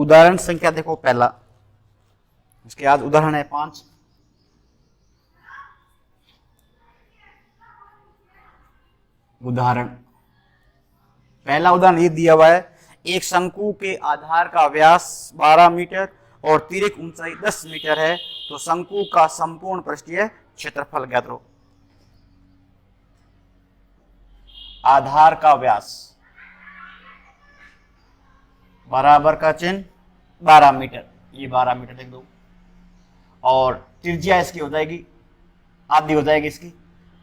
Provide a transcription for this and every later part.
उदाहरण संख्या देखो पहला, इसके आज उदाहरण है 5। उदाहरण पहला उदाहरण ये दिया हुआ है, एक शंकु के आधार का व्यास 12 मीटर और तिर्यक ऊंचाई 10 मीटर है, तो शंकु का संपूर्ण पृष्ठीय क्षेत्रफल ज्ञात करो। आधार का व्यास बराबर का चिन्ह 12 मीटर, ये 12 मीटर लिख दो, और त्रिज्या इसकी हो जाएगी आधी हो जाएगी इसकी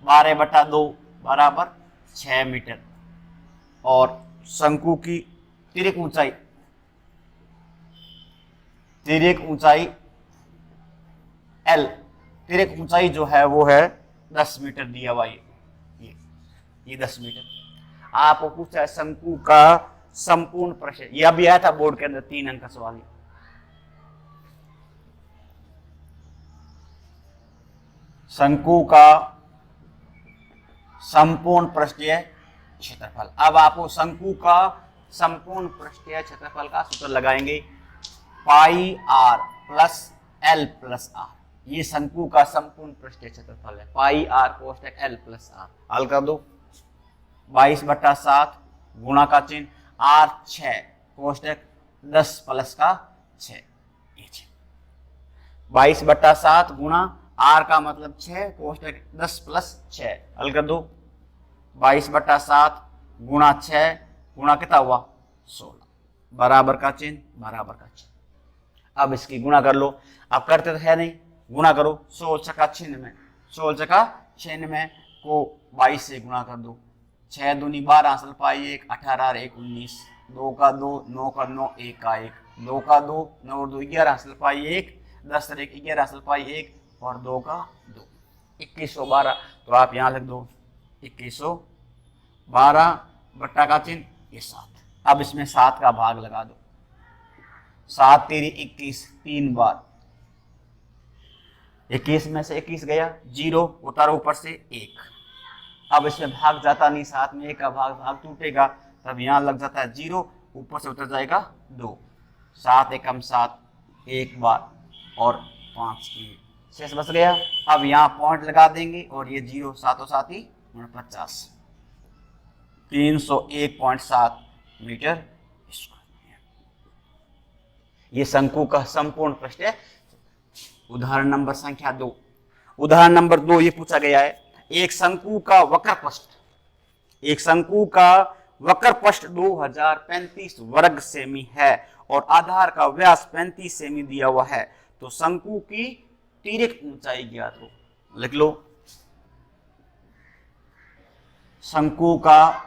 12/2 बराबर 6 मीटर, और शंकु की तिर्यक ऊंचाई L, तिर्यक ऊंचाई जो है वो है 10 मीटर दिया हुआ, ये 10 मीटर। आपको पूछा है शंकु का संपूर्ण प्रश्न, यह भी आया था बोर्ड के अंदर 3 अंक का सवाल है। शंकु का संपूर्ण पृष्ठीय क्षेत्रफल। अब आपको शंकु का संपूर्ण पृष्ठीय क्षेत्रफल का सूत्र लगाएंगे, pi R plus L plus R. ये शंकु का संपूर्ण पृष्ठीय क्षेत्रफल है, पाई आर कोष्टक एल प्लस आर। हल कर दो, 22/7 गुणा का चिन्ह आर 6 कोष्टक 10 प्लस का 6, 22/7 गुणा आर का मतलब 6 कोष्टक 10 प्लस 6। हल कर दो, 22/7 गुणा 6 गुणा कितना हुआ 16, बराबर का चिन्ह बराबर का चिन्ह। अब इसकी गुणा कर लो, अब करते तो है नहीं, गुणा करो 16 छक्का 96, 16 छक्का 96 को 22 से गुणा कर दो, 6 दूनी 12 असल पाई 1, 18 1 19, 2 का 2 9 का 9 1 का 1, 2 का 2 9 2 11 असल पाई 1, 10 1 11 असल पाई 1 और 2 का 2, 2112। तो आप यहाँ लिख दो 2112 बट्टा का चिन्ह ये 7। अब इसमें 7 का भाग लगा दो, 7 तेरी 21, 3 बार 21 में से 21 गया, 0 उतारो ऊपर से 1। अब इसमें भाग जाता नहीं, 7 में 1 का भाग टूटेगा, तब यहाँ लग जाता है 0, ऊपर से उतर जाएगा 2, 7 एकम 7 1 बार और 5 की शेष बच गया। अब यहाँ पॉइंट लगा देंगे और ये 0 7 7 ही 49, 301.7 मीटर स्क्वायर। ये शंकु का संपूर्ण पृष्ठीय। उदाहरण नंबर संख्या 2। उदाहरण नंबर 2 ये पूछा गया है, एक शंकु का वक्र पृष्ठ 2035 वर्ग सेमी है और आधार का व्यास 35 सेमी दिया हुआ है, तो शंकु की तिर्यक ऊंचाई ज्ञात हो। लिख लो, शंकु का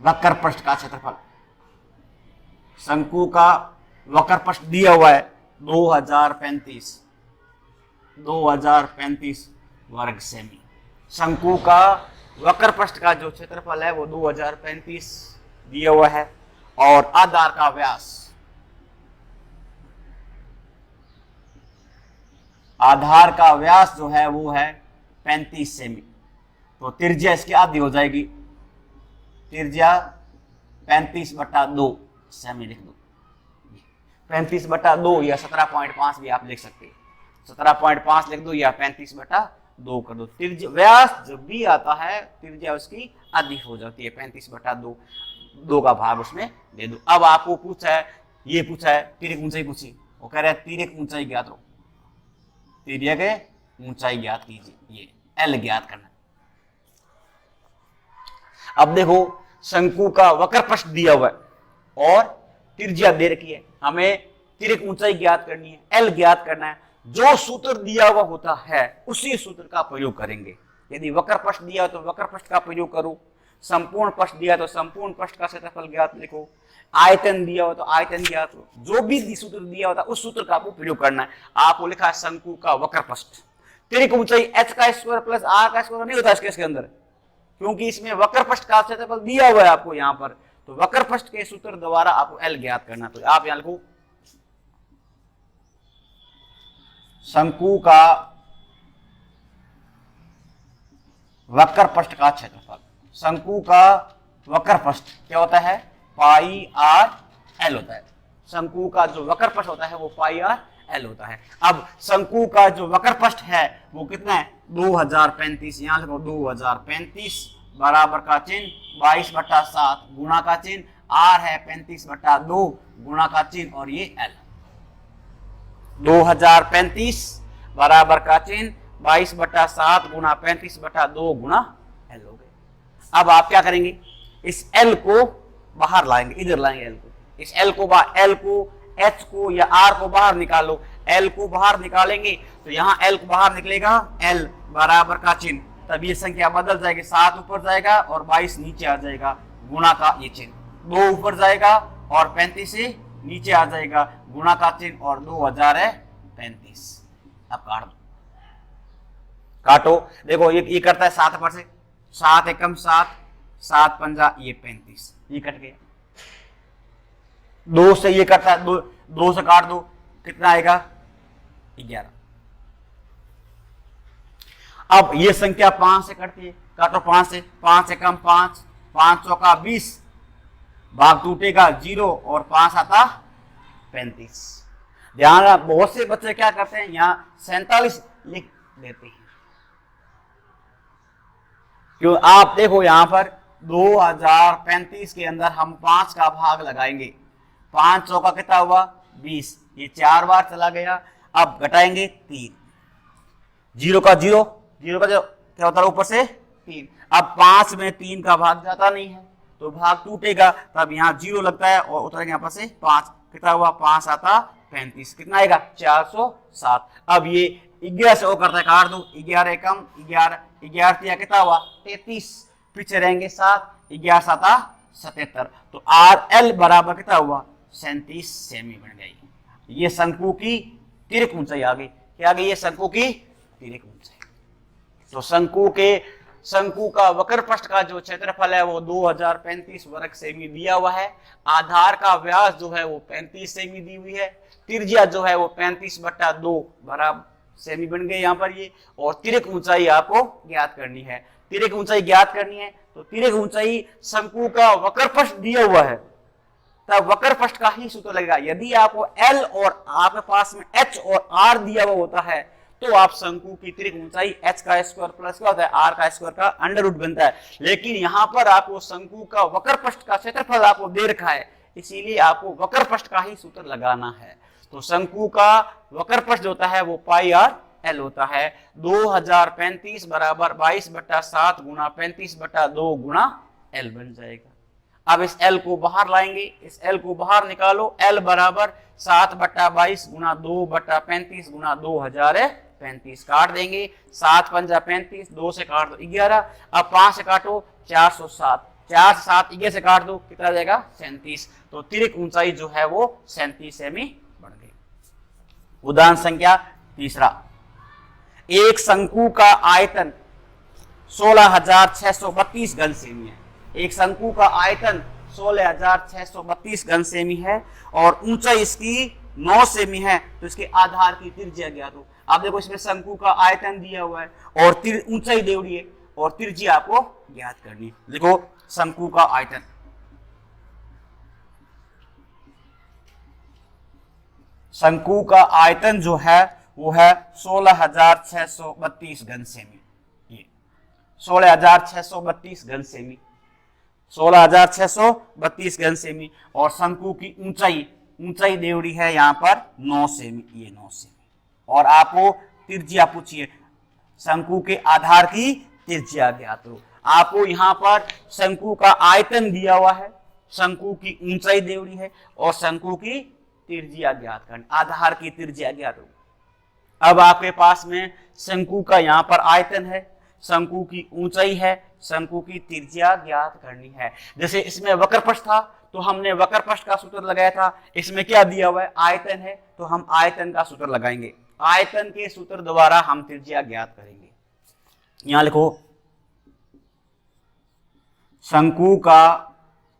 वक्र पृष्ठ का क्षेत्रफल, शंकु का वक्र पृष्ठ दिया हुआ है 2035 वर्ग सेमी। शंकु का वक्र पृष्ठ का जो क्षेत्रफल है वो 2035 दिया हुआ है और आधार का व्यास जो है वो है 35 सेमी। तो त्रिज्या इसकी आधी हो जाएगी, त्रिज्या 35/2 सेमी लिख दो, 35/2 या 17.5 भी आप लिख सकते हैं, 17.5 लिख दो या 35/2 कर दो। त्रिज्या व्यास जब भी आता है त्रिज्या उसकी आधी हो जाती है, 35/2, 2 का भाग उसमें दे दो। अब आपको पूछा है तिर्यक ऊंचाई पूछी, वो कह रहा है तिर्यक ऊंचाई ज्ञात करो, तिर्यक ऊंचाई ज्ञात कीजिए, ये L ज्ञात करना। अब देखो शंकु का वक्र पृष्ठ दिया हुआ है और त्रिज्या दे रखी है, हमें तिर्यक ऊंचाई ज्ञात करनी है, L ज्ञात करना है। जो सूत्र दिया हुआ होता है उसी सूत्र का प्रयोग करेंगे। यदि वक्र पृष्ठ दिया हो तो वक्र पृष्ठ का प्रयोग करो, संपूर्ण पृष्ठ दिया तो संपूर्ण पृष्ठ का क्षेत्रफल ज्ञात लिखो, आयतन दिया हो तो आयतन ज्ञात हो, जो भी सूत्र दिया होता है उस सूत्र का आपको प्रयोग करना है। आपको लिखा है शंकु का वक्र पृष्ठ, तिर्यक ऊंचाई h का स्क्वायर प्लस r का स्क्वायर नहीं होता इसके अंदर, क्योंकि इसमें वक्र पृष्ठ का क्षेत्रफल दिया हुआ है आपको यहाँ पर, तो वक्र पृष्ठ के सूत्र द्वारा आपको L ज्ञात करना। तो आप यहाँ लिखो शंकु का वक्र पृष्ठ का क्षेत्रफल, शंकु का वक्र पृष्ठ क्या होता है, पाई r एल होता है। शंकु का जो वक्र पृष्ठ होता है वो पाई आर एल होता है। अब शंकु का जो वक्र पृष्ठ है वो कितना है 2035, यहां लिखो 2035 बराबर का चिन्ह 22/7 गुणा का चिन्ह आर है 35/2 गुणा का चिन्ह और ये एल। 2035 बराबर का चिन्ह 22/7 गुणा 35/2 गुणा एल हो गए। अब आप क्या करेंगे, इस एल को बाहर लाएंगे, इधर लाएंगे एल को, इस एल को एच को या आर को बाहर निकालो। एल को बाहर निकालेंगे तो यहाँ एल को बाहर निकलेगा, एल बराबर का चिन्ह, तब ये संख्या बदल जाएगी, 7 ऊपर जाएगा और 22 नीचे आ जाएगा, गुणा का ये चिन्ह, 2 ऊपर जाएगा और 35 से नीचे आ जाएगा, गुणा का चिन्ह और 2000 है 35। अब काट दो, काटो, देखो ये करता है 7 पर से, 7 एकम 7, 7 पंजा ये 35, ये कट गया। 2 से ये करता है, 2 से काट दो, कितना आएगा 11। अब ये संख्या 5 से कटती है, काटो 5 से, 5 एकम 5, 5 चौका 20, भाग टूटेगा 0 और 5 आता 35। ध्यान रहा, बहुत से बच्चे क्या करते हैं यहाँ 47 लिख देते हैं, क्यों आप देखो यहाँ पर 2035 के अंदर हम 5 का भाग लगाएंगे, 5 चौका कितना हुआ 20, ये 4 बार चला गया। अब घटाएंगे 3, 0 का 0 क्या होता है ऊपर से 3। अब 5 में 3 का भाग जाता नहीं है तो भाग टूटेगा, तब यहाँ 0 लगता है और उतरेंगे यहाँ पर से 5, कितना हुआ 5 आता 35, कितना आएगा 407। अब ये 11 से वो करता है, काट दो, 11 एकम 11, 11 कितना हुआ 33, पीछे रहेंगे 7, 11 7 77, तो आर एल बराबर कितना हुआ 37 सेमी बन गई। ये शंकु की तिर्यक ऊंचाई आ गई, क्या आ गई, ये शंकु की तिर्यक ऊंचाई। तो शंकु का वक्र पृष्ठ का जो क्षेत्रफल है वो 2035 वर्ग सेमी दिया हुआ है। आधार का व्यास जो है वो 35 सेमी दी हुई है, त्रिज्या जो है वो 35/2 बराबर सेमी बन गए यहाँ पर ये, और तिर्यक ऊंचाई आपको ज्ञात करनी है। तिर्यक ऊंचाई ज्ञात करनी है तो तिर्यक ऊंचाई शंकु का वक्र पृष्ठ दिया हुआ है तब वक्र पृष्ठ का ही सूत्र लगेगा। यदि आपको एल और आपके पास में एच और आर दिया हुआ होता है तो आप शंकु की तिर्यक ऊंचाई एच का स्क्वायर प्लस क्या होता है आर का स्क्वायर का अंडर रूट बनता है। लेकिन यहाँ पर आपको शंकु का वक्र पृष्ठ का क्षेत्रफल आपको दे रखा है, इसीलिए आपको वक्र पृष्ठ का ही सूत्र लगाना है। तो शंकु का वक्र पृष्ठ जो होता है वो पाई आर एल होता है। 2035 बराबर 22/7 गुणा 35/2 गुणा एल बन जाएगा। अब इस एल को बाहर लाएंगे, इस एल को बाहर निकालो, एल बराबर 7/22 गुणा 2/35 गुणा 2035, काट देंगे, 7 पंजा 35, 2 से काट दो 11, अब 5 से काटो 407, 4 से 7 11 से काट दो कितना जाएगा 37। तो तिर्यक ऊंचाई जो है वो 37 सेमी बढ़ गई। उदाहरण संख्या तीसरा, एक शंकु का आयतन 16,632 घन सेमी है। एक शंकु का आयतन 16,632 घन सेमी है और ऊंचाई इसकी 9 सेमी है, तो इसके आधार की त्रिज्या ज्ञात हो। आप देखो इसमें शंकु का आयतन दिया हुआ है और ऊंचाई दे हुई है और त्रिज्या आपको ज्ञात करनी है। देखो शंकु का आयतन, शंकु का आयतन जो है वो है 16,632 घन सेमी, ये 16,632 घन सेमी, 16,632 घन सेमी। और शंकु की ऊंचाई देवड़ी है यहाँ पर 9 सेमी, ये 9 सेमी। और आपको त्रिज्या पूछिए, शंकु के आधार की त्रिज्या ज्ञात हो। आपको यहाँ पर शंकु का आयतन दिया हुआ है, शंकु की ऊंचाई देवड़ी है और शंकु की त्रिज्या ज्ञात करनी, आधार की त्रिज्या ज्ञात हो। अब आपके पास में शंकु का यहाँ पर आयतन है, शंकु की ऊंचाई है, शंकु की त्रिज्या ज्ञात करनी है। जैसे इसमें वक्र पृष्ठ था तो हमने वक्र पृष्ठ का सूत्र लगाया था, इसमें क्या दिया हुआ है आयतन है तो हम आयतन का सूत्र लगाएंगे, आयतन के सूत्र द्वारा हम त्रिज्या ज्ञात करेंगे। यहां लिखो शंकु का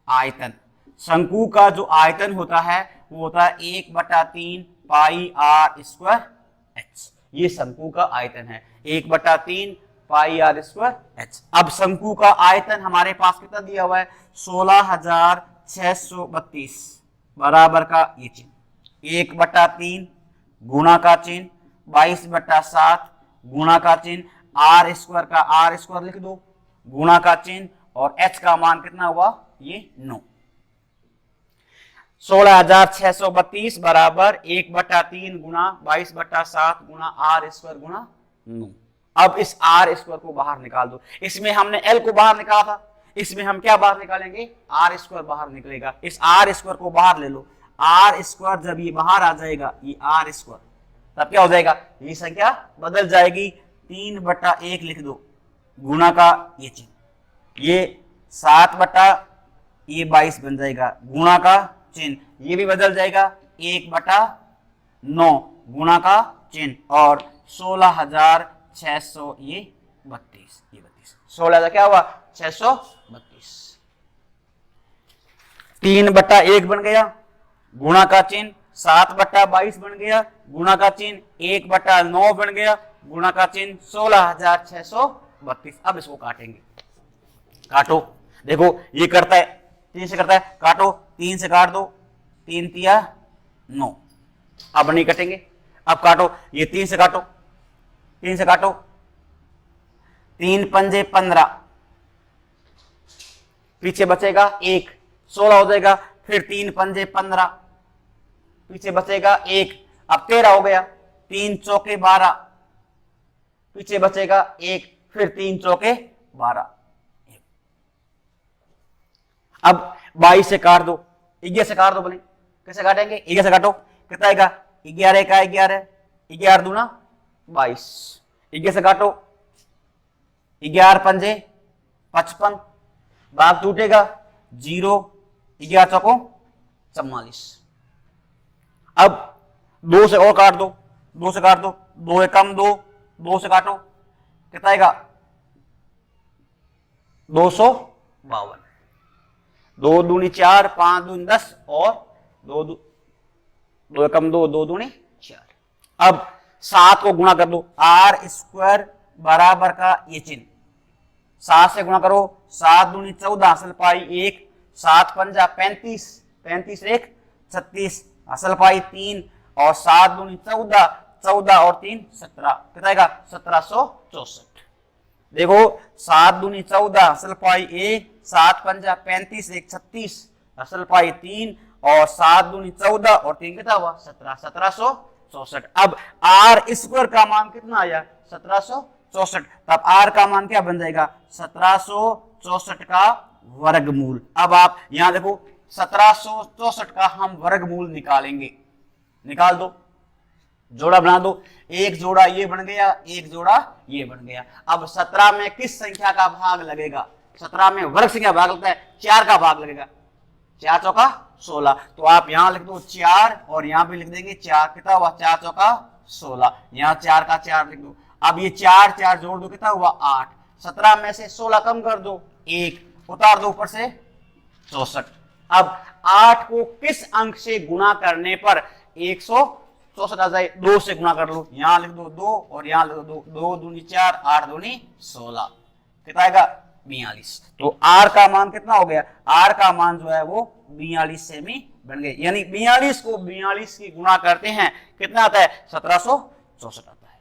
आयतन, शंकु का जो आयतन होता है वो होता है 1/3 पाई आर स्क्वायर एच, ये शंकु का आयतन है 1/3 पाई आर स्क्वायर एच। अब शंकु का आयतन हमारे पास कितना दिया हुआ है 16,632, बराबर का ये चिन्ह 1/3 गुणा का चिन्ह 22/7 गुणा का चिन्ह आर स्क्वायर का आर स्क्वायर लिख दो गुणा का चिन्ह और h का मान कितना हुआ ये 9 16,632 बराबर 1/3 गुणा 22/7 गुणा आर स्क्वायर गुणा 9। अब इस आर स्क्वायर को बाहर निकाल दो। इसमें हमने एल को बाहर निकाला था, इसमें हम क्या बाहर निकालेंगे आर स्क्वायर बाहर निकलेगा। इस आर स्क्वायर को बाहर ले लो। आर स्क्वायर जब ये बाहर आ जाएगा ये आर स्क्वायर तब क्या हो जाएगा ये संख्या बदल जाएगी 3/1 लिख दो गुणा का ये चिन्ह ये 7/22 बन जाएगा गुणा का चिन्ह ये भी बदल जाएगा 1/9 गुणा का चिन्ह और 16,600 ये 32 16,000 क्या हुआ 632 3/1 बन गया गुणा का चिन्ह 7/22 बन गया गुणा का चिन्ह 1/9 बन गया गुणा का चिन्ह 16,632। अब इसको काटेंगे काटो देखो ये करता है 3 से करता है काटो 3 से काट दो 3 तिया 9 अब नहीं कटेंगे अब काटो ये 3 से काटो 3 से काटो 3 पंजे 15 पीछे बचेगा 1 16 हो जाएगा फिर 3 पंजे 15 पीछे बचेगा 1 अब 13 हो गया 3 चौके 12 पीछे बचेगा 1 फिर 3 चौके 12 अब 22 से काट दो 11 से काट दो बोले कैसे काटेंगे 11 से काटो कितना आएगा 11 का 11 11 दूना 22 11 से काटो 11 पंजे 55 भाग टूटेगा 0 11 चौको 44। अब 2 से और काट दो 2 से काट दो 2 एकम 2 से काटो कितना आएगा 252 2 दूनी 4 5 दूनी 10 और 2 एकम 2 2 दूनी 4। अब 7 को गुणा कर दो आर स्क्वायर बराबर का ये चिन्ह 7 से गुणा करो 7 दूनी 14 असल पाई 1 7 पंजा 35 35 1 36 असल पाई 3 और 7 दूनी 14 14 और 3 17 कितना आएगा 1764। देखो 7 दूनी 14 असल पाई 1 7 पंजा 35 1 36 असल पाई 3 और 7 दूनी 14 और 3 कितना हुआ 1764। अब आर स्क्वायर का मान कितना आया 1764 तब आर का मान क्या बन जाएगा 1764 का वर्गमूल। अब आप यहां देखो 1764 का हम वर्गमूल निकालेंगे निकाल दो जोड़ा बना दो एक जोड़ा ये बन गया एक जोड़ा ये बन गया। अब 17 में किस संख्या का भाग लगेगा 17 में वर्ग संख्या भाग लगता है 4 का भाग लगेगा 4 चौका 16 तो आप यहां लिख दो 4 और यहां भी लिख देंगे 4 कितना हुआ 4 चौका 16 यहां 4 का 4 लिख दो। अब ये 4 4 जोड़ दो कितना हुआ 8 17 में से 16 कम कर दो 1 उतार दो ऊपर से 64। अब 8 को किस अंक से गुणा करने पर 164 आ जाए 2 से गुणा कर लो यहां लिख दो 2 और यहां लिख दो 2 दूनी 4 8 दूनी 16 कितना आएगा 42। तो आर का मान कितना हो गया आर का मान जो है वो 42 सेमी बन गए यानी 42 को 42 की गुणा करते हैं कितना आता है 1764 आता है।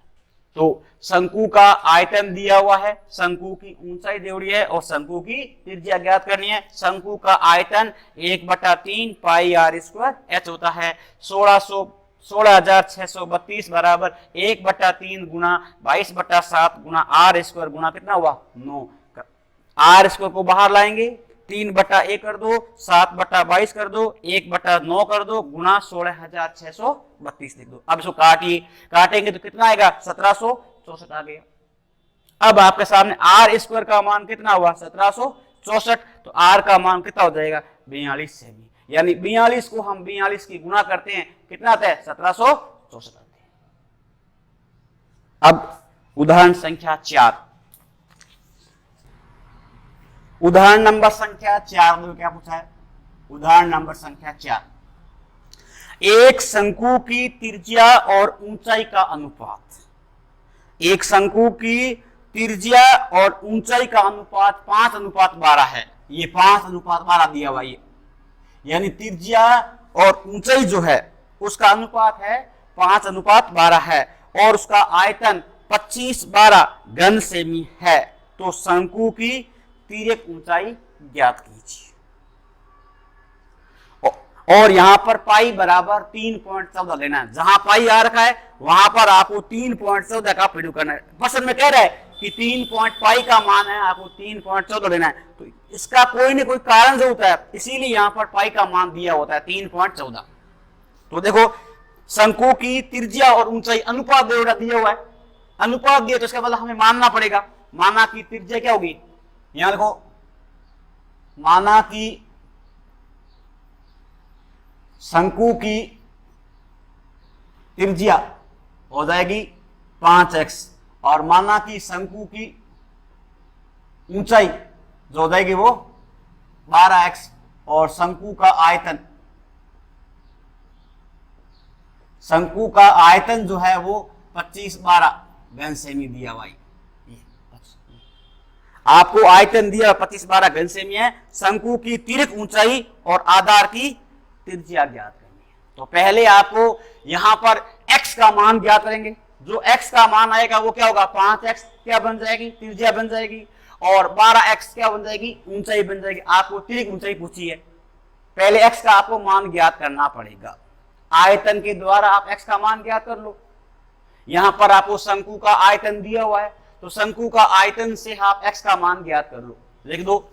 तो शंकु का आयतन दिया हुआ है शंकु की ऊंचाई दी हुई है और शंकु की त्रिज्या ज्ञात करनी है। शंकु का आयतन 1/3 पाई आर स्क्वायर एच होता है 16,632 बराबर 1/3 गुणा 22/7 गुणा आर स्क्वायर गुणा कितना हुआ 9 आर स्क्वायर को बाहर लाएंगे 3/1 कर दो 7/22 कर दो 1/9 कर दो गुणा 16,632 लिख दो। अब इसको काटिए काटेंगे तो कितना आएगा 1764 आ गया। अब आपके सामने आर स्क्वायर का मान कितना हुआ 1764 तो आर का मान कितना हो जाएगा 42 सेमी यानी 42 को हम 42 की गुणा करते हैं कितना आता है 1764 आते हैं। अब उदाहरण संख्या 4 उदाहरण नंबर संख्या 4 में क्या पूछा है उदाहरण नंबर संख्या 4 एक शंकु की त्रिज्या और ऊंचाई का अनुपात एक शंकु की त्रिज्या और ऊंचाई का अनुपात 5:12 है। ये 5:12 दिया हुआ ये यानी त्रिज्या और ऊंचाई जो है उसका अनुपात है 5:12 है और उसका आयतन 25/12 घन सेमी है, तो शंकु की तिर्यक ऊंचाई ज्ञात कीजिए। और यहां पर पाई बराबर 3.14 लेना है। जहां पाई आ रखा है वहां पर आपको 3.14 का प्रयोग करना है। क्वेश्चन में कह रहा है कि 3 पाई का मान है, आपको 3.14 लेना है, तो इसका कोई ना कोई कारण जो होता है, इसीलिए यहां पर पाई का मान दिया होता है 3.14। तो देखो शंकु की त्रिज्या और ऊंचाई अनुपात दिया हुआ है, अनुपात दिया तो इसका मतलब हमें मानना पड़ेगा। माना की त्रिज्या क्या होगी, यहां देखो, माना की शंकु की त्रिज्या हो जाएगी 5x और माना कि शंकु की ऊंचाई जो हो जाएगी वो 12x और शंकु का आयतन जो है वो 25/12 घन सेमी दिया हुआ है। आपको आयतन दिया 25/12 घन सेमी है। शंकु की तिर्यक ऊंचाई और आधार की त्रिज्या ज्ञात करनी है। तो पहले आपको यहां पर x का मान ज्ञात करेंगे। जो x का मान आएगा वो क्या होगा, 5x क्या बन जाएगी, त्रिज्या बन जाएगी, और 12x क्या बन जाएगी, ऊंचाई बन जाएगी। आपको तिर्यक ऊंचाई पूछी है, पहले x का आपको मान ज्ञात करना पड़ेगा। आयतन के द्वारा आप x का मान ज्ञात कर लो। यहां पर आपको शंकु का आयतन दिया हुआ है, तो शंकु का आयतन से आप x का मान ज्ञात कर लो। लिख दो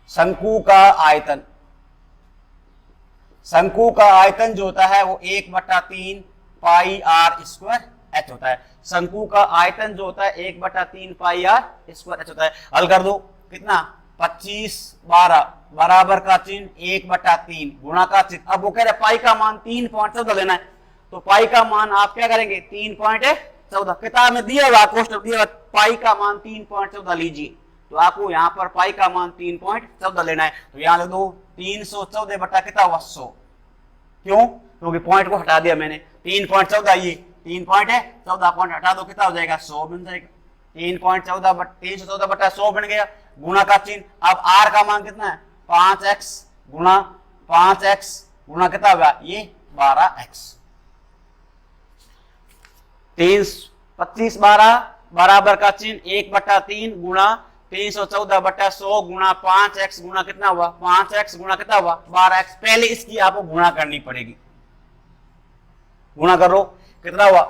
शंकु का आयतन जो होता है वो 1/3 पाई r स्क्वायर h होता है। शंकु का आयतन जो होता है 1/3 पाई r स्क्वायर h होता है। हल कर दो, कितना, 25/12 बराबर का चिन्ह 1/3 गुणा का चिन्ह। अब वो कह रहे पाई का मान 3.14 लेना है, तो पाई का मान आप क्या करेंगे, 3.14। किताब में दिया हुआ, कोष्टक दिया हुआ, पाई का मान 3.14 लीजिए, तो आपको यहाँ पर पाई का मान 3.14 लेना है। तो यहाँ लिख दो 314 बटा कितना हुआ, 100। क्यों, क्योंकि पॉइंट को हटा दिया मैंने। 3.14 ये 3.14 पॉइंट हटा दो, कितना हो जाएगा, 100 बन जाएगा। 314 बटा 100 बन गया, गुणा का चिन्ह। अब r का मान कितना है, 5x गुणा कितना होगा, ये 12x। 25/12 बराबर का चिन्ह 1/3 गुणा 314 बटा 100 गुणा 5x गुणा कितना हुआ, 5x गुणा कितना हुआ, 12x। पहले इसकी आपको गुणा करनी पड़ेगी। गुणा करो, कितना हुआ,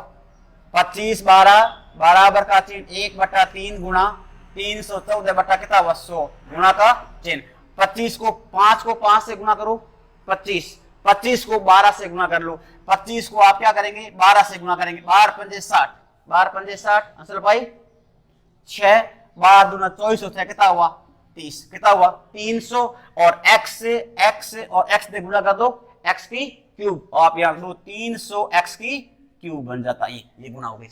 25/12 बराबर का चिन्ह 1/3 गुणा 314 बटा कितना हुआ, 100 गुणा का चिन्ह। 25 को 5 से गुणा करो, 25 को 12 से गुणा कर लो। 25 को आप क्या करेंगे, 12 से गुणा करेंगे। 12×5 = 60 असल भाई 6, 12 दूना 24 होता है, कितना हुआ, 30। कितना हुआ, 300 और x से और x से गुणा कर दो, x की क्यूब। आप यहाँ लो 300x की क्यूब बन जाता है, ये गुणा हो गया।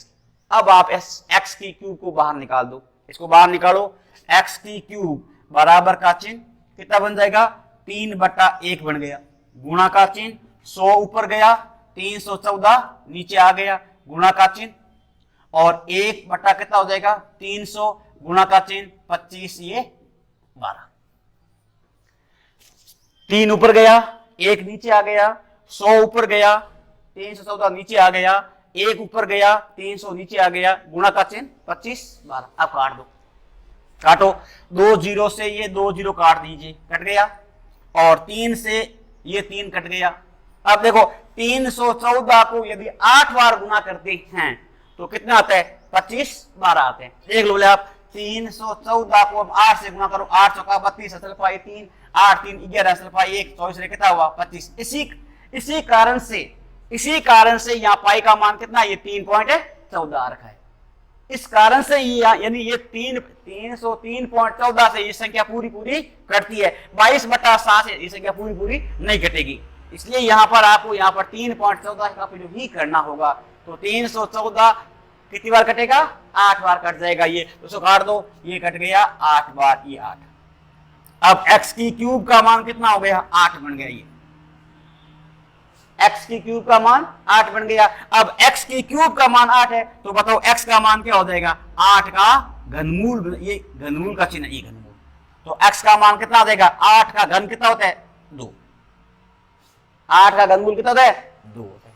अब आप x की क्यूब को बाहर निकाल दो, इसको बाहर निकालो। x की क्यूब बराबर का चिन्ह कितना बन जाएगा, 3/1 बन गया, गुणा का चिन्ह 100 ऊपर गया, 314 नीचे आ गया, गुणा का चिन्ह, और 1 बटा कितना हो जाएगा, 300 गुणा का चिन्ह 25, ये 12। 3 ऊपर गया, 1 नीचे आ गया, 100 ऊपर गया, 314 नीचे आ गया, 1 ऊपर गया, 300 नीचे आ गया, गुणा का चिन्ह 25, 12। अब काट दो, काटो। 2 0 से ये 2 0 काट दीजिए, कट गया, और 3 से ये 3 कट गया। अब देखो 314 को यदि 8 बार गुणा करते हैं तो कितना आता है, 25, 12 आते हैं। देख लो आप, 314 को अब 8 से गुणा करो, 8 चौका 32 असल पाई 3, 8 3 11 असल पाई 1, 24 कितना हुआ, 25। इसी कारण से यहाँ पाई का मान कितना, ये 3.14 रखा है। इस कारण से ये यानी ये 303.14 से ये संख्या पूरी कटती है। 22/7 से ये संख्या पूरी नहीं कटेगी, इसलिए यहाँ पर आपको यहाँ पर 3.14 का प्रयोग ही करना होगा। तो 314 कितनी बार कटेगा, 8 बार कट जाएगा। ये तो काट दो, ये कट गया 8 बार, ये 8। अब x की क्यूब का मान कितना हो गया, 8 बन गया। ये x की क्यूब का मान 8 बन गया। अब x की क्यूब का मान 8 है, तो बताओ x का मान क्या हो जाएगा, 8 का घनमूल। ये घनमूल का चिन्ह, ये घनमूल तो x का मान कितना देगा, 8 का घन कितना होता है, 2। 8 का घनमूल कितना होता है, 2 होता है।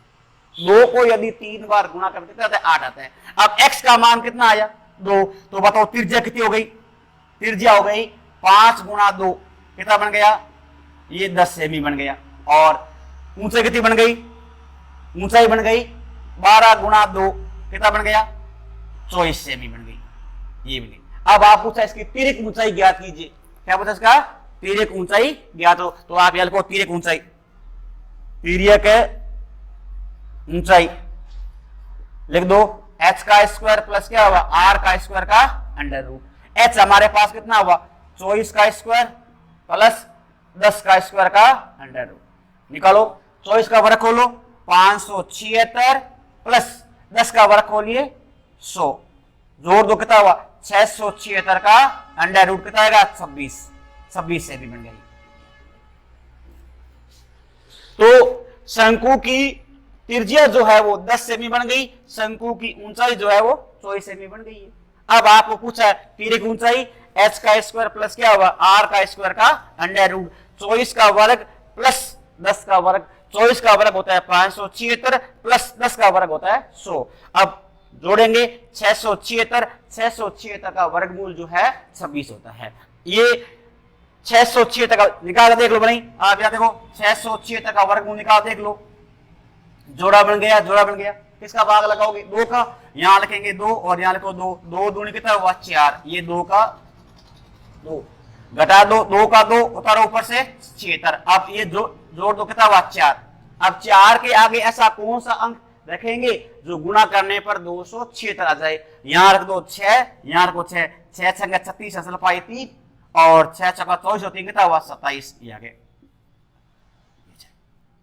2 को यदि 3 बार गुणा करते कितना आता है, 8 आता है। अब x का मान कितना आया, 2। तो बताओ त्रिज्या कितनी हो गई, त्रिज्या हो गई 5 गुणा 2 कितना बन गया, ये 10 सेमी बन गया। और ऊंचाई कितनी बन गई, ऊंचाई बन गई 12 गुणा 2 कितना बन गया, 24 सेमी बन गई, ये बनी। अब आप पूछा इसकी तिर्यक ऊंचाई ज्ञात कीजिए। क्या पूछा इसका, तिर्यक ऊंचाई ज्ञात हो। तो आप यहां लिखो तिर्यक ऊंचाई, तिर्यक ऊंचाई लिख दो, h का स्क्वायर प्लस क्या हुआ, r का स्क्वायर का अंडर रूट। h हमारे पास कितना हुआ, 24 का स्क्वायर प्लस 10 का स्क्वायर का अंडर रूट। निकालो, 24 का वर्ग खोलो 576 प्लस 10 का वर्ग खोलिए 100, जोड़ दो कितना हुआ 676 का अंडर रूट कितना आएगा, 26 सेमी बन गई। तो शंकु की त्रिज्या जो है वो 10 सेमी बन गई, शंकु की ऊंचाई जो है वो 24 सेमी बन गई है। अब आपको पूछा है तिर्यक ऊंचाई, h का स्क्वायर प्लस क्या हुआ, r का स्क्वायर का अंडर रूट, 24 का वर्ग प्लस 10 का वर्ग, 24 का वर्ग होता है 576 प्लस 10 का वर्ग होता है 100। अब जोड़ेंगे 676 का वर्गमूल जो है 26 होता है। ये 676 का निकाल देख लो भाई, आप यहाँ देखो 676 का वर्गमूल निकाल देख लो, जोड़ा बन गया, जोड़ा बन गया। किसका भाग लगाओगे, 2 का, यहां लिखेंगे 2 और यहां लिखो 2, 2 दूनी कितना हुआ 4, ये 2 का 2 घटा दो, 2 का 2 उतारो ऊपर से 76। अब ये जोड़ दो कितना हुआ 4। अब 4 के आगे ऐसा कौन सा अंक रखेंगे जो गुणा करने पर 276 आ जाए। यहां रख दो 6, यहां रखो 6, 6 छंगे 36 असल पाई 3 और 6 चौका 24 होती कितना हुआ 27, ये आ गया।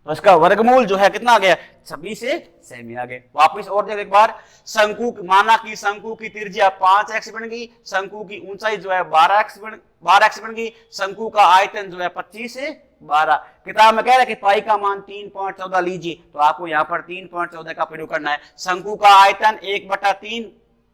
तो इसका वर्गमूल जो है कितना आ गया, 26 सेमी आ गए। वापिस और देख एक बार, शंकु माना कि शंकु की त्रिज्या 5x बन गई, शंकु की ऊंचाई जो है 12x बन गई, शंकु का आयतन जो है 25 से 12। किताब में कह रहा है कि पाई का मान 3.14 लीजिए, तो आपको यहाँ पर 3.14 का प्रयोग करना है। शंकु का आयतन 1/3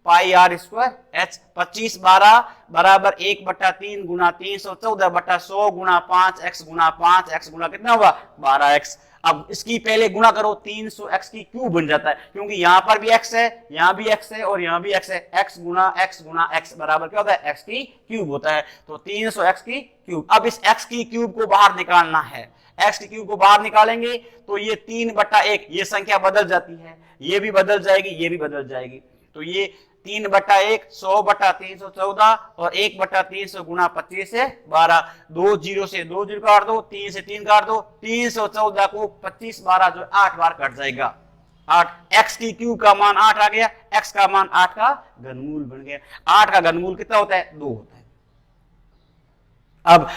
पाई आर स्क्वायर h, 25 12 बराबर 1/3 गुना 314/100 गुना 5x गुना 5x गुना कितना हुआ 12x। अब इसकी पहले गुणा करो, 300x की क्यूब बन जाता है, क्योंकि यहां पर भी x है, यहां भी x है और यहां भी x है। x गुना x बराबर क्या होता है, x की क्यूब होता है। तो 300x की क्यूब। अब इस x की क्यूब को बाहर निकालना है, x की क्यूब को बाहर निकालेंगे तो ये 3/1, ये संख्या बदल जाती है, ये भी बदल जाएगी, ये भी बदल जाएगी। तो ये 3/1 100/314 और 1/300 गुना 25 से 12, 2 0 से 2 0 काट दो, 3 से 3 काट दो, 314 को 25 12 जो 8 बार कट जाएगा 8। x की क्यूब का मान 8 आ गया, x का मान 8 का घनमूल बन गया। 8 का घनमूल कितना होता है, 2 होता है। अब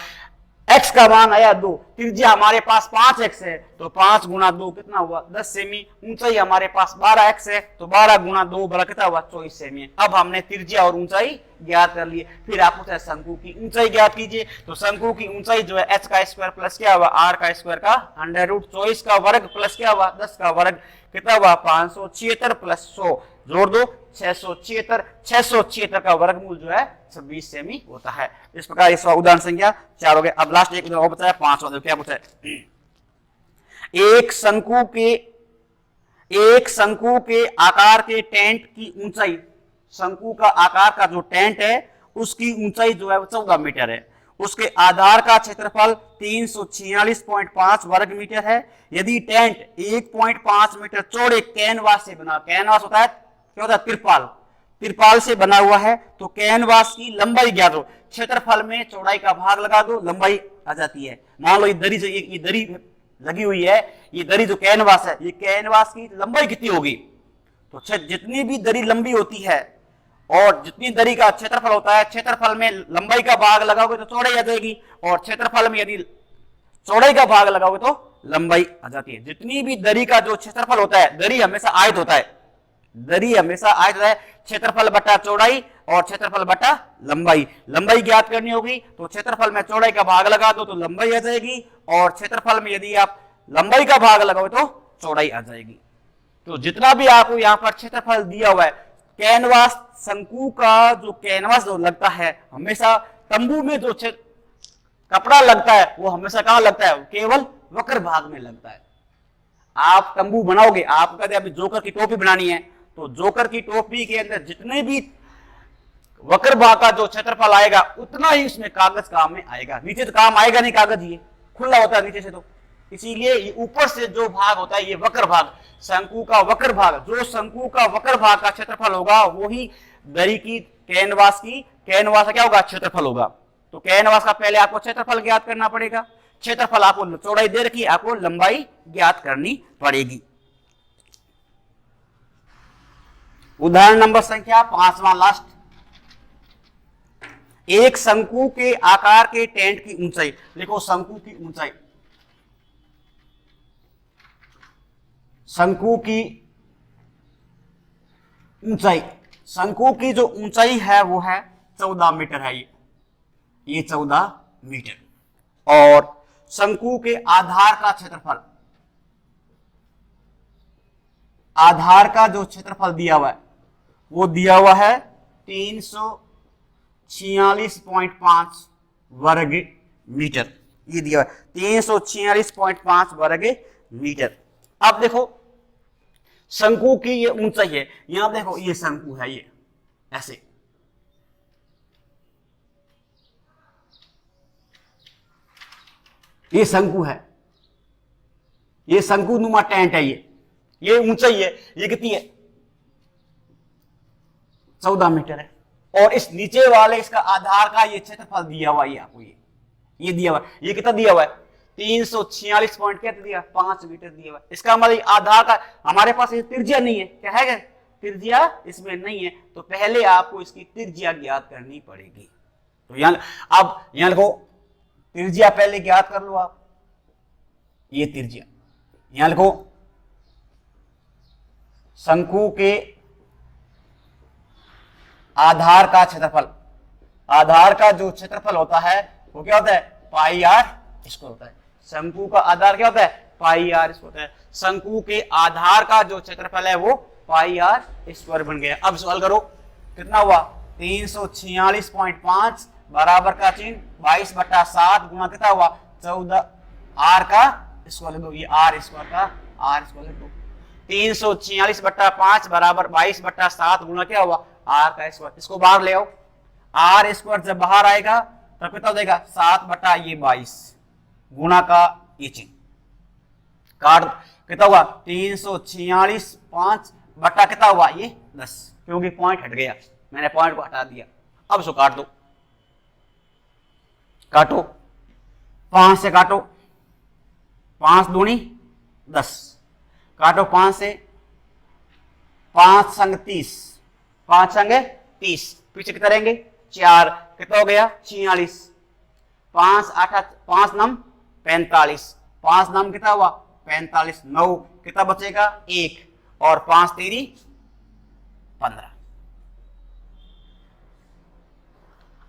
x का मान आया 2, त्रिज्या हमारे पास 5x है, तो 5 गुना 2 कितना हुआ 10 सेमी। ऊंचाई हमारे पास 12x है, तो 12 गुना 2 बड़ा कितना हुआ 24 सेमी। अब हमने त्रिज्या और ऊंचाई ज्ञात कर लिए। फिर आप पूछा शंकु की ऊंचाई ज्ञात कीजिए। तो शंकु की ऊंचाई जो है h का स्क्वायर प्लस क्या हुआ r का स्क्वायर का अंडर रूट, 24 का वर्ग प्लस क्या हुआ 10 का वर्ग कितना हुआ 576 प्लस 100, जोड़ दो 676 का वर्गमूल जो है 26 सेमी होता है। इस प्रकार इस उदाहरण संख्या 4 हो गए। अब लास्ट एक और बताया 5वां, क्या पूछा है, एक शंकु के आकार के टेंट की ऊंचाई, शंकु का आकार का जो टेंट है उसकी ऊंचाई जो है 14 मीटर है, उसके आधार का क्षेत्रफल 346.5 वर्ग मीटर है। यदि टेंट 1.5 मीटर चौड़े कैनवास से बना, कैनवास होता है क्या होता है तिरपाल से बना हुआ है, तो कैनवास की लंबाई ज्ञात हो, क्षेत्रफल में चौड़ाई का भाग लगा दो, लंबाई आ जाती है। मान लो ये दरी ये दरी लगी हुई है, ये दरी जो कैनवास है, ये कैनवास की लंबाई कितनी होगी, तो जितनी भी दरी लंबी होती है और जितनी दरी का क्षेत्रफल होता है, क्षेत्रफल में लंबाई का भाग लगाओगे तो चौड़ाई आ जाएगी, और क्षेत्रफल में यदि चौड़ाई का भाग लगाओगे तो लंबाई आ जाती है। जितनी भी दरी का जो क्षेत्रफल होता है, दरी हमेशा आयत होता है, दरी हमेशा आयत होता है, क्षेत्रफल बटा चौड़ाई और क्षेत्रफल बटा लंबाई। लंबाई ज्ञात करनी होगी तो क्षेत्रफल में चौड़ाई का भाग लगा दो तो लंबाई आ जाएगी, और क्षेत्रफल में यदि आप लंबाई का भाग लगाओगे तो चौड़ाई आ जाएगी। तो जितना भी आपको यहाँ पर क्षेत्रफल दिया हुआ है, कैनवास शंकु का जो कैनवास जो लगता है हमेशा तंबू में जो कपड़ा लगता है वो हमेशा कहां लगता है, केवल वक्र भाग में लगता है। आप तंबू बनाओगे, आप कहते हैं अभी जोकर की टोपी बनानी है, तो जोकर की टोपी के अंदर जितने भी वक्र भाग का जो क्षेत्रफल आएगा उतना ही उसमें कागज काम में आएगा। नीचे तो काम आएगा नहीं, कागज ये खुला होता है नीचे से, तो इसीलिए ऊपर से जो भाग होता है ये वक्र भाग, शंकु का वक्र भाग, जो शंकु का वक्र भाग का क्षेत्रफल होगा वही दरी की कैनवास का क्या होगा, क्षेत्रफल होगा। तो कैनवास का पहले आपको क्षेत्रफल ज्ञात करना पड़ेगा। क्षेत्रफल आपको चौड़ाई दे रखी, आपको लंबाई ज्ञात करनी पड़ेगी। उदाहरण नंबर संख्या 5वां लास्ट। एक शंकु के आकार के टेंट की ऊंचाई, देखो शंकु की ऊंचाई, शंकु की ऊंचाई, शंकु की जो ऊंचाई है वो है 14 मीटर है, ये 14 मीटर। और शंकु के आधार का क्षेत्रफल, आधार का जो क्षेत्रफल दिया हुआ है वो दिया हुआ है 346.5 वर्ग मीटर, ये दिया हुआ है 346.5 वर्ग मीटर। अब देखो शंकु की ये ऊंचाई है, यहां देखो ये शंकु है, ये ऐसे, ये शंकु है, ये शंकु नुमा टेंट है, ये ऊंचाई है, ये कितनी है 14 मीटर है। और इस नीचे वाले इसका आधार का ये क्षेत्रफल दिया हुआ, ये आपको ये दिया हुआ, ये कितना दिया हुआ है 346 पॉइंट क्या दिया 5 मीटर दिया हुआ। इसका मतलब आधार का, हमारे पास ये त्रिज्या नहीं है, क्या है त्रिज्या इसमें नहीं है, तो पहले आपको इसकी त्रिज्या ज्ञात करनी पड़ेगी। तो यहां अब यहां लिखो त्रिज्या पहले ज्ञात कर लो आप, ये त्रिज्या यहां लिखो शंकु के आधार का क्षेत्रफल, आधार का जो क्षेत्रफल होता है वो क्या होता है पाई आर स्क्वायर होता है। शंकु का आधार क्या होता है पाई आर स्क्वायर होता है। शंकु के आधार का जो क्षेत्रफल है वो पाई आर स्क्वायर बन गया। अब सवाल करो कितना हुआ 346.5 बराबर का चिन्ह 22/7 गुणा कितना हुआ 14 आर का स्क्वायर लिख दो, ये आर स्क्वायर का आर स्क्वायर लिख दो। 346/5 बराबर 22/7 गुणा क्या हुआ आर का स्क्वायर, इसको बाहर ले आओ। आर स्क्वायर जब बाहर आएगा तब कितना हो जाएगा 7/22 गुणा का ये चिन्ह काट कितना हुआ 346.5 बटा कितना हुआ ये 10, क्योंकि पॉइंट हट गया, मैंने पॉइंट को हटा दिया। अब इसको काट दो, काटो 5 से काटो, 5 दूनी 10, काटो 5 से, 5 संग 30, 5 संग 30, पीछे कितना रहेंगे 4, कितना हो गया 46, 5 नम 45, 5 नम कितना हुआ 45, 9 कितना बचेगा 1 और 5 तेरी 15।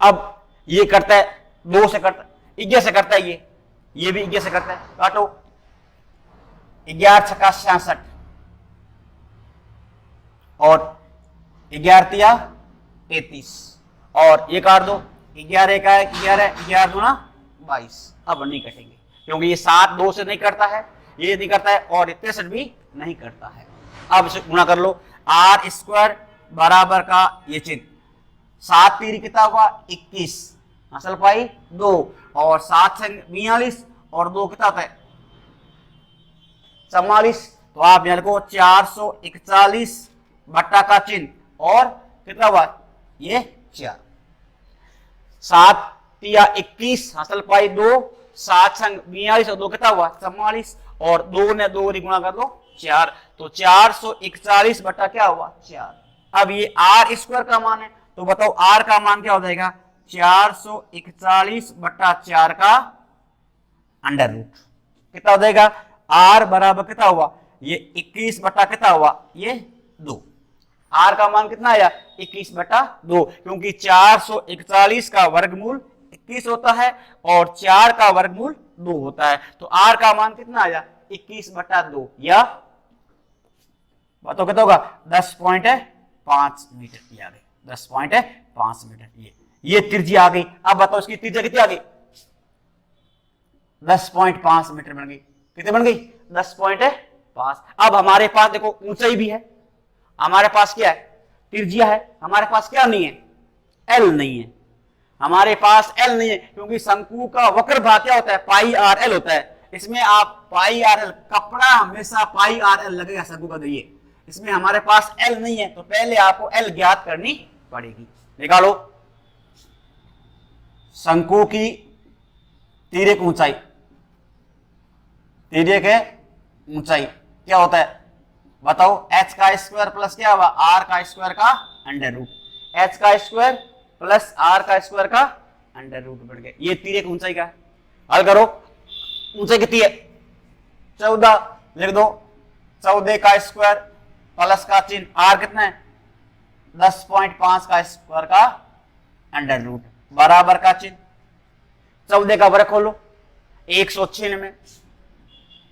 अब ये करता है 2 से करता है 11 से करता है, ये भी 11 से करता है, काटो 11 छक्का 66 और 11 तिया 33 और ये काट दो 11 का 11, 11 दूना 22। अब नहीं कटेंगे क्योंकि ये 7 2 से नहीं करता है, ये नहीं करता है और 63 भी नहीं करता है। अब इसे गुणा कर लो, आर स्क्वायर बराबर का ये चिन्ह 7 तीरी कितना हुआ 21, असल पाई 2 और 7 से 42 और 2 कितना होता है 44, तो आप यहाँ को 441 बट्टा का चिन्ह और कितना हुआ ये 4, 7 तिया 21 हासिल पाई 2, 7 संग 42 और 2 कितना हुआ 44 और 2 ने 2 गुणा कर दो 4, तो 441 बट्टा क्या हुआ 4। अब ये आर स्क्वायर का मान है, तो बताओ आर का मान क्या हो जाएगा 441 बट्टा 4 का अंडर रूट कितना हो जाएगा, आर बराबर कितना हुआ ये 21 बट्टा कितना हुआ ये 2। आर का मान कितना आया 21 बट्टा 2, क्योंकि 441 का वर्गमूल 21 होता है और 4 का वर्गमूल 2 होता है, तो आर का मान कितना आया 21 बट्टा 2 या बताओ कितना होगा 10.5 मीटर, ये आ गए 10.5 मीटर। ये त्रिज्या आ गई। अब बताओ इसकी त्रिज्या कितनी आ गई? 10.5 मीटर बन गई। कितनी बन गई? 10.5। अब हमारे पास देखो ऊंचाई भी है, हमारे पास क्या है? त्रिज्या है। हमारे पास क्या नहीं है? एल नहीं है। हमारे पास एल नहीं है क्योंकि शंकु का वक्र भाग क्या होता है? पाई आर एल होता है। इसमें आप पाई आर एल, कपड़ा हमेशा पाई आर एल लगेगा शंकु का। देखिए इसमें हमारे पास एल नहीं है तो पहले आपको एल ज्ञात करनी पड़ेगी। निकालो शंकु की तिर्यक ऊंचाई। तिर्यक है ऊंचाई क्या होता है बताओ? एच का स्क्वायर प्लस क्या हुआ? आर का स्क्वायर का अंडर रूट। एच का स्क्वायर प्लस आर का स्क्वायर का अंडर रूट बढ़ गया। ये तिर्यक ऊंचाई का है। हल करो। ऊंचाई कितनी है? 14 लिख दो। 14 का स्क्वायर प्लस का चिन्ह आर कितना है? 10.5 का स्क्वायर का अंडर रूट बराबर का चिन्ह। 14 का वर्ग खोलो 196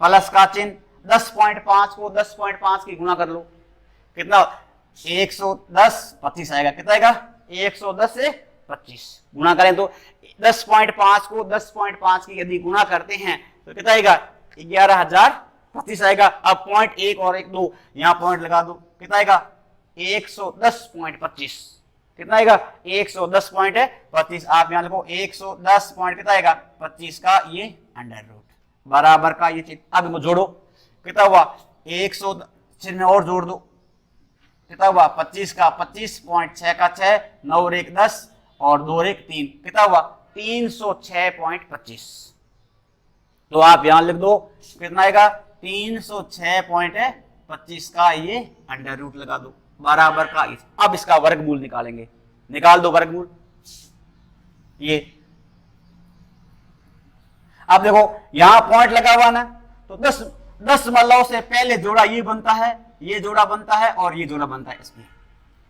प्लस का चिन्ह 10.5 को 10.5 की गुणा कर लो। कितना? 110 25 आएगा। कितना आएगा? 110 से 25 गुणा करें तो 10.5 को 10.5 की यदि गुणा करते हैं तो कितना आएगा? 11,025 आएगा। अब पॉइंट 1 और 1 2 यहां पॉइंट लगा दो। कितना आएगा? 110.25। कितना आएगा? 110.25। आप यहां लिखो 110 पॉइंट कितना आएगा? 25 का ये अंडर रूट बराबर का ये चिन्ह। अब इनको जोड़ो। कितना हुआ? 100 चिन्ह और जोड़ दो। कितना हुआ? 25 का 25.6 का 6 9 और 1 10 और 2 और 1 3। कितना हुआ? 306.25। तो आप यहां लिख दो कितना आएगा? 306.25 का ये अंडर रूट लगा दो बराबर का। अब इसका वर्गमूल निकालेंगे। निकाल दो वर्गमूल। ये अब देखो यहां पॉइंट लगा हुआ ना तो 10 मल्लाओं से पहले जोड़ा ये बनता है, ये जोड़ा बनता है और ये जोड़ा बनता है। इसमें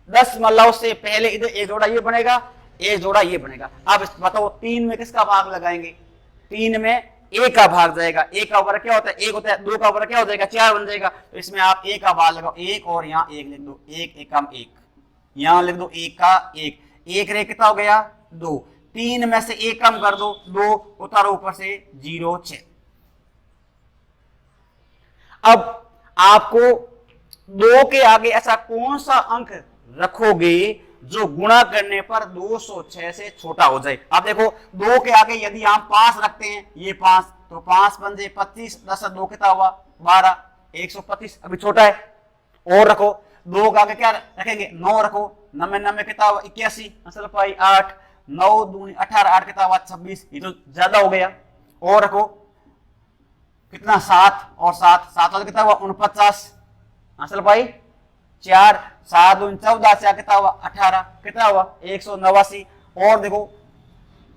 10 मल्लाओं से पहले इधर एक जोड़ा ये बनेगा, एक जोड़ा ये बनेगा। अब बताओ 3 में किसका भाग लगाएंगे? 3 में ए का भाग जाएगा। ए का वर्ग क्या होता है? 1 होता है। 2 का वर्ग क्या हो जाएगा? 4 बन जाएगा। तो इसमें आप ए का भाग लगाओ 1 और यहाँ 1 लिख दो। 1 एकम 1 यहां लिख दो। 1 का 1 1 रे कितना हो गया? 2। 3 में से 1 कम कर दो 2 उतारो ऊपर से 0 6। अब आपको 2 के आगे ऐसा कौन सा अंक रखोगे जो गुणा करने पर 206 से छोटा हो जाए? आप देखो 2 के आगे यदि हम 5 रखते हैं, ये 5 तो 5 बन जाए 25 10 2 कितना हुआ? 12 125 अभी छोटा है। और रखो 2 के आगे क्या रखेंगे? 9 रखो। 9 9 कितना हुआ? 81 असल पाई 8 9 2 18 8 कितना हुआ? 26 ये तो ज्यादा हो गया। और रखो कितना? 7 और 7 7 वाला कितना हुआ? 49 असल भाई 4 7 2 14 से कितना हुआ? 18 कितना हुआ? 189। और देखो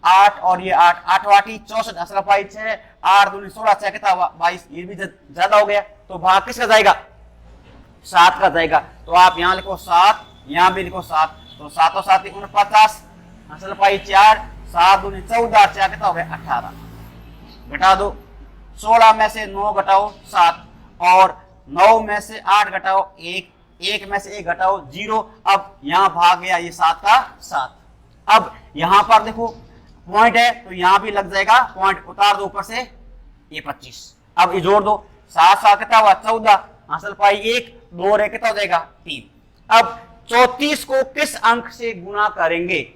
8 और ये 8 8 8 64 असल भाई 6 8 2 16 से कितना हुआ? 22 ये भी ज्यादा हो गया। तो भाग किसका जाएगा? 7 का जाएगा। तो आप यहाँ लिखो 7 यहाँ भी लिखो 7 तो 7 और 7 49 असल भाई 4 7 2 14 से कितना हो गया? 18 घटा दो। 16 में से 9 घटाओ 7 और 9 में से 8 घटाओ 1 1 में से 1 घटाओ 0। अब यहां भाग गया ये 7 का 7। अब यहां पर देखो पॉइंट है तो यहां भी लग जाएगा पॉइंट। उतार दो ऊपर से ये 25। अब ये जोड़ दो 7 7 कितना हुआ? 14 हासिल पाई 1 2 रे कितना हो जाएगा? 3। अब 34 को किस अंक से गुणा करेंगे?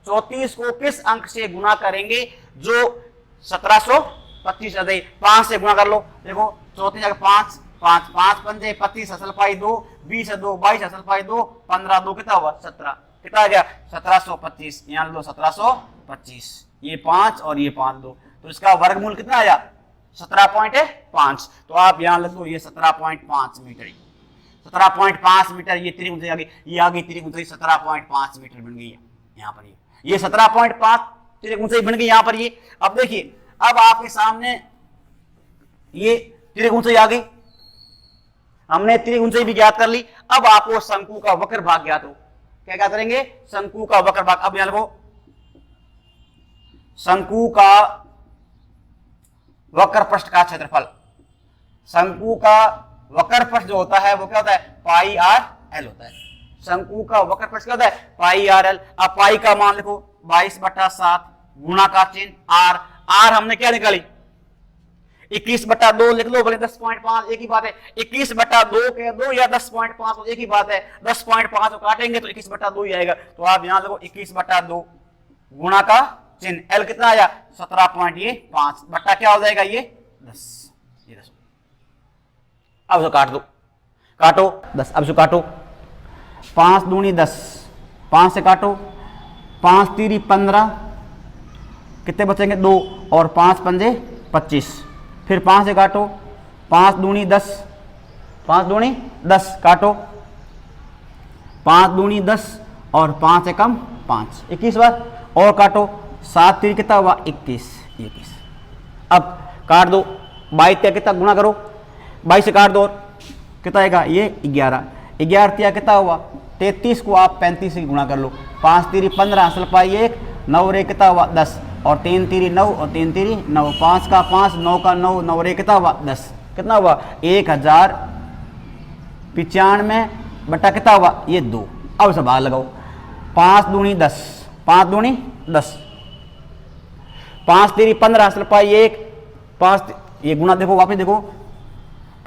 34 को किस अंक से गुणा करेंगे जो 1725 आ जाए? 5 से गुणा कर लो। देखो 34 5 5 5 पंजे 25 असल पाई 2 20 2 22 असल पाई 2 15 2 कितना हुआ? 17 कितना आ गया? 1725 यहाँ लो 1725 ये 5 और ये 5 2 तो इसका वर्गमूल कितना आया? 17.5। तो आप यहाँ लिख दो ये 17.5 मीटर। 17.5 मीटर ये त्रिक ऊंचाई आ गई। ये आ गई त्रिक ऊंचाई 17.5 मीटर बन गई है यहाँ पर। ये 17.5 त्रिक ऊंचाई बन गई यहाँ पर। ये अब देखिए अब आपके सामने ये त्रिक ऊंचाई आ गई। हमने त्रिक ऊंचाई भी ज्ञात कर ली। अब आपको शंकु का वक्र भाग ज्ञात हो। क्या क्या करेंगे? शंकु का वक्र भाग। अब यहां लिखो शंकु का वक्र पृष्ठ का क्षेत्रफल। शंकु का वक्र पृष्ठ जो होता है वो क्या होता है? पाई आर एल होता है। शंकु का वक्र पृष्ठ क्या होता है? Pi R L. अब पाई का मान लिखो 22/7 गुणा का चिन्ह आर, आर हमने क्या निकाली 21/2 लिख लो, बोले 10.5 एक ही बात है, 21/2 के 2 या 10.5 एक ही बात है, 10.5 को काटेंगे तो 21/2 ही आएगा। तो आप यहां देखो 21/2 गुणा का चिन्ह एल कितना आया 17.5 बट्टा क्या हो जाएगा ये 10, ये 10। अब इसको काट दो, काटो 10, अब इसको काटो 5 दूनी 10, 5 से काटो 5 तीरी 15, कितने बचेंगे 2 और 5 पंजे 25, फिर 5 से काटो 5 दूनी 10, 5 दूनी 10 काटो 5 दूनी 10 और 5 एकम 5 21 बार और काटो 7 तीन कितना हुआ 21 21। अब काट दो 22 तिया कितना गुणा करो 22 से काट दो और कितना आएगा ये 11, 11 तिया कितना हुआ 33 को आप 35 से गुणा कर लो, 5 तीरी 15 असल पाई 1, 9 रे कितना हुआ 10 और 3 तीरी 9 और 3 तीरी 9, 5 का 5 9 का 9, 9 रे कितना हुआ 10, कितना हुआ 1095 बटा कितना हुआ ये 2। अब सब भाग लगाओ 5 दूनी 10, 5 दूनी 10, 5 तीरी 15 असल पाई 1, 5 ये गुणा देखो वापस देखो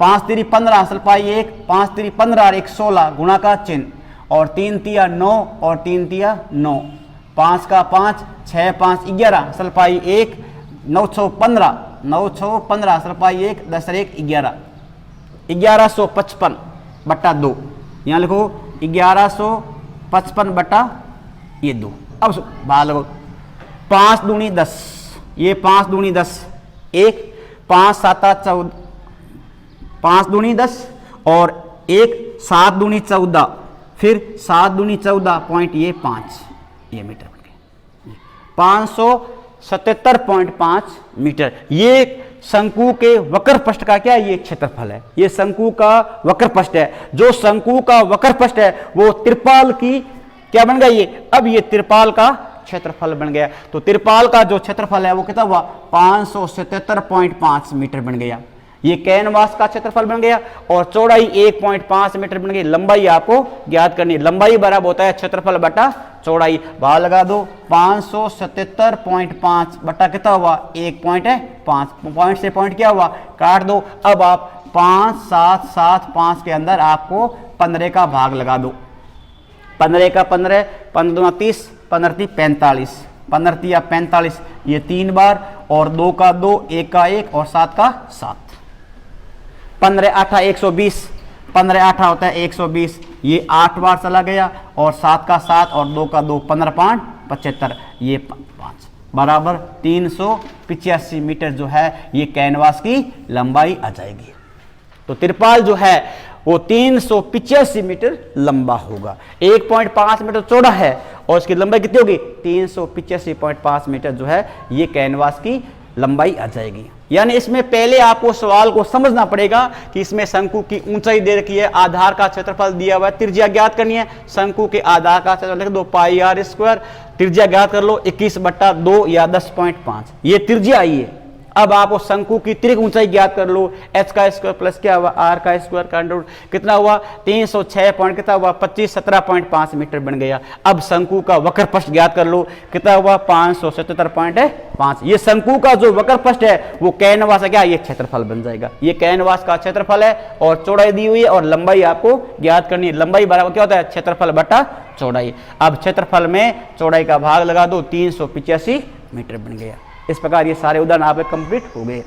5 तीरी 15 असल पाई 1, 5 तीरी 15 और 1 16 गुणा का चिन्ह और 3 तिया 9 और 3 तिया 9, 5 का 5 6 5 11 असल पाई 1, 9 6 15 9 6 15 असल पाई 1 10 1 11, 1155 बट्टा 2, यहाँ लिखो 1155 बट्टा ये 2। अब बाहर लगो 5 दूनी 10, ये 5 दूनी 10 1, 5 7 14, 5 दूनी 10 और 1 7 दूनी 14, फिर 7 दूनी 14 पॉइंट ये 5 ये मीटर बन गए 577.5 मीटर। ये शंकु के वक्र पृष्ठ का क्या ये क्षेत्रफल है, ये शंकु का वक्र पृष्ठ है। जो शंकु का वक्र पृष्ठ है वो त्रिपाल की क्या बन गया ये, अब ये त्रिपाल का क्षेत्रफल बन गया। तो त्रिपाल का जो क्षेत्रफल है वो कितना हुआ 577.5 मीटर बन गया। ये कैनवास का क्षेत्रफल बन गया और चौड़ाई 1.5 मीटर बन गई। लंबाई आपको ज्ञात करनी है, लंबाई बराबर होता है क्षेत्रफल बटा चौड़ाई। भाग लगा दो 577.5 बटा कितना हुआ 1.5, पॉइंट से पॉइंट क्या हुआ काट दो। अब आप 5 7 7 5 के अंदर आपको 15 का भाग लगा दो, 15 का 15, 15 दूना 30, 15 × 45, 15 × 45 ये 3 बार और 2 का 2, 1 का 1 और 7 का 7, 15 8 120, 15 8 होता है 120, ये 8 बार चला गया और 7 का 7 और 2 का 2, 15 5 75 ये 5 बराबर 385 मीटर जो है ये कैनवास की लंबाई आ जाएगी। तो त्रिपाल जो है वो 385 मीटर लंबा होगा, 1.5 मीटर चौड़ा है और इसकी लंबाई कितनी होगी 385.5 मीटर जो है ये कैनवास की लंबाई आ जाएगी। यानी इसमें पहले आपको सवाल को समझना पड़ेगा कि इसमें शंकु की ऊंचाई दे रखी है, आधार का क्षेत्रफल दिया हुआ है, त्रिज्या ज्ञात करनी है। शंकु के आधार का क्षेत्रफल लिख दो πr², त्रिज्या ज्ञात कर लो 21/2 या 10.5 ये त्रिज्या आई है। अब आप उस शंकु की त्रिक ऊंचाई ज्ञात कर लो, h का स्क्वायर प्लस क्या हुआ r का स्क्वायर का अंडर कितना हुआ 306 पॉइंट कितना हुआ 25 17.5 मीटर बन गया। अब शंकु का वक्र पृष्ठ ज्ञात कर लो कितना हुआ 577.5। ये शंकु का जो वक्र पृष्ठ है वो कैनवास है क्या ये क्षेत्रफल बन जाएगा। ये कैनवास का क्षेत्रफल है और चौड़ाई दी हुई है और लंबाई आपको ज्ञात करनी है। लंबाई बराबर क्या होता है क्षेत्रफल बटा चौड़ाई। अब क्षेत्रफल में चौड़ाई का भाग लगा दो 385 मीटर बन गया। इस प्रकार ये सारे उदाहरण आप कंप्लीट हो गए।